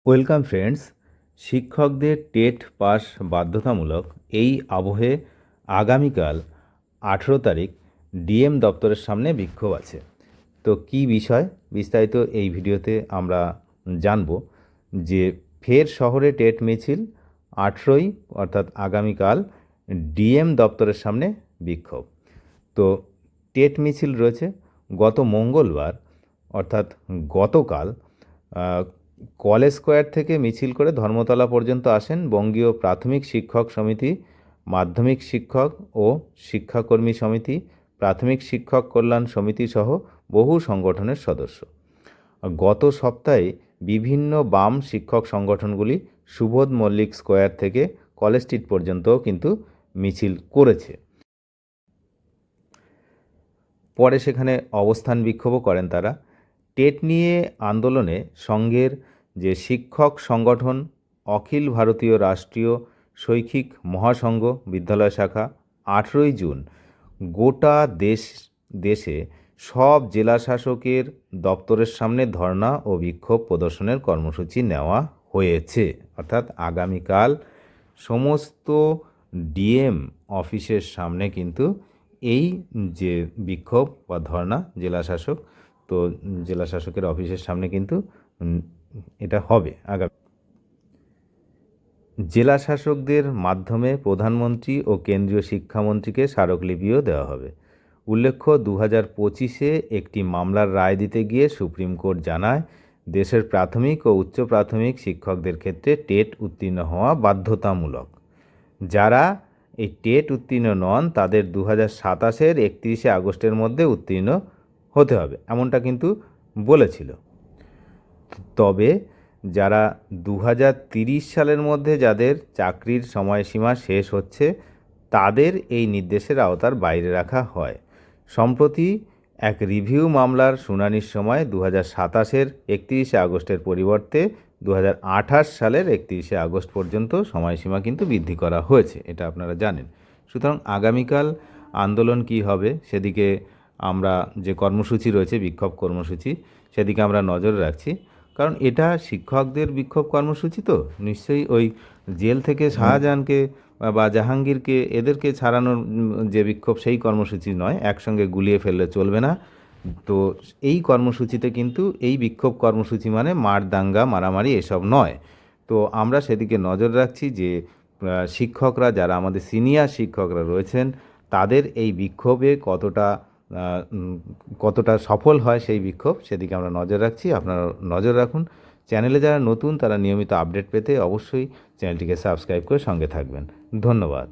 Welcome friends. শিক্ষকদের TET pass বাধ্যতামূলক এই আবহে আগামীকাল 18 তারিখ ডিএম দপ্তরের সামনে বিক্ষোভ আছে। তো কি বিষয় বিস্তারিত এই ভিডিওতে আমরা জানব যে ফের শহরে টেট মিছিল 18ই অর্থাৎ আগামীকাল ডিএম দপ্তরের সামনে বিক্ষোভ। তো টেট মিছিল রয়েছে গত মঙ্গলবার অর্থাৎ গতকাল কলেজ স্কোয়ার থেকে মিছিল করে ধর্মতলা পর্যন্ত আসেন বঙ্গীয় প্রাথমিক শিক্ষক সমিতি, মাধ্যমিক শিক্ষক ও শিক্ষাকর্মী সমিতি, প্রাথমিক শিক্ষক কল্যাণ সমিতি সহ বহু সংগঠনের সদস্য। গত সপ্তাহে বিভিন্ন বাম শিক্ষক সংগঠনগুলি সুবোধ মল্লিক স্কোয়ার থেকে কলেজ স্ট্রিট পর্যন্তও কিন্তু মিছিল করেছে। পরে সেখানে অবস্থান বিক্ষোভও করেন তারা। টেট নিয়ে আন্দোলনে সংঘের যে শিক্ষক সংগঠন অখিল ভারতীয় রাষ্ট্রীয় শৈক্ষিক মহাসংঘ বিদ্যালয় শাখা 18ই জুন গোটা দেশে সব জেলা শাসকের দপ্তরের সামনে ধর্ণা ও বিক্ষোভ প্রদর্শনের কর্মসূচি নেওয়া হয়েছে। অর্থাৎ আগামীকাল সমস্ত ডিএম অফিসের সামনে কিন্তু এই যে বিক্ষোভ বা ধর্ণা জেলা শাসকের অফিসের সামনে কিন্তু এটা হবে। জেলা শাসকদের মাধ্যমে প্রধানমন্ত্রী ও কেন্দ্রীয় শিক্ষামন্ত্রীকে স্মারকলিপিও দেওয়া হবে। উল্লেখ্য 2025-এ একটি মামলার রায় দিতে গিয়ে সুপ্রিম কোর্ট জানায় দেশের প্রাথমিক ও উচ্চ প্রাথমিক শিক্ষকদের ক্ষেত্রে টেট উত্তীর্ণ হওয়া বাধ্যতামূলক। যারা এই টেট উত্তীর্ণ নন তাদের 2027-এর 31শে আগস্টের মধ্যে উত্তীর্ণ হতে হবে, এমনটা কিন্তু বলেছিল। তবে যারা 2030 সালের মধ্যে যাদের চাকরির সময়সীমা শেষ হচ্ছে তাদের এই নির্দেশের আওতার বাইরে রাখা হয়। সম্প্রতি এক রিভিউ মামলার শুনানির সময় 2027-এর 31শে আগস্টের পরিবর্তে 2028 সালের 31শে আগস্ট পর্যন্ত সময়সীমা কিন্তু বৃদ্ধি করা হয়েছে, এটা আপনারা জানেন। সুতরাং আগামীকাল আন্দোলন কি হবে সেদিকে আমরা, যে কর্মসূচি রয়েছে বিক্ষোভ কর্মসূচি, সেদিকে আমরা নজর রাখছি। কারণ এটা শিক্ষকদের বিক্ষোভ কর্মসূচি, তো নিশ্চয়ই ওই জেল থেকে শাহজাহানকে বা জাহাঙ্গীরকে এদেরকে ছাড়ানোর যে বিক্ষোভ সেই কর্মসূচি নয়, একসঙ্গে গুলিয়ে ফেললে চলবে না। তো এই কর্মসূচিতে কিন্তু এই বিক্ষোভ কর্মসূচি মানে মার দাঙ্গা মারামারি এসব নয়। তো আমরা সেদিকে নজর রাখছি যে শিক্ষকরা, যারা আমাদের সিনিয়র শিক্ষকরা রয়েছেন, তাদের এই বিক্ষোভে কতটা সফল হয় সেই বিক্ষোভ, সেদিকে আমরা নজর রাখছি। আপনারা নজর রাখুন। চ্যানেলে যারা নতুন তারা নিয়মিত আপডেট পেতে অবশ্যই চ্যানেলটিকে সাবস্ক্রাইব করে সঙ্গে থাকবেন। ধন্যবাদ।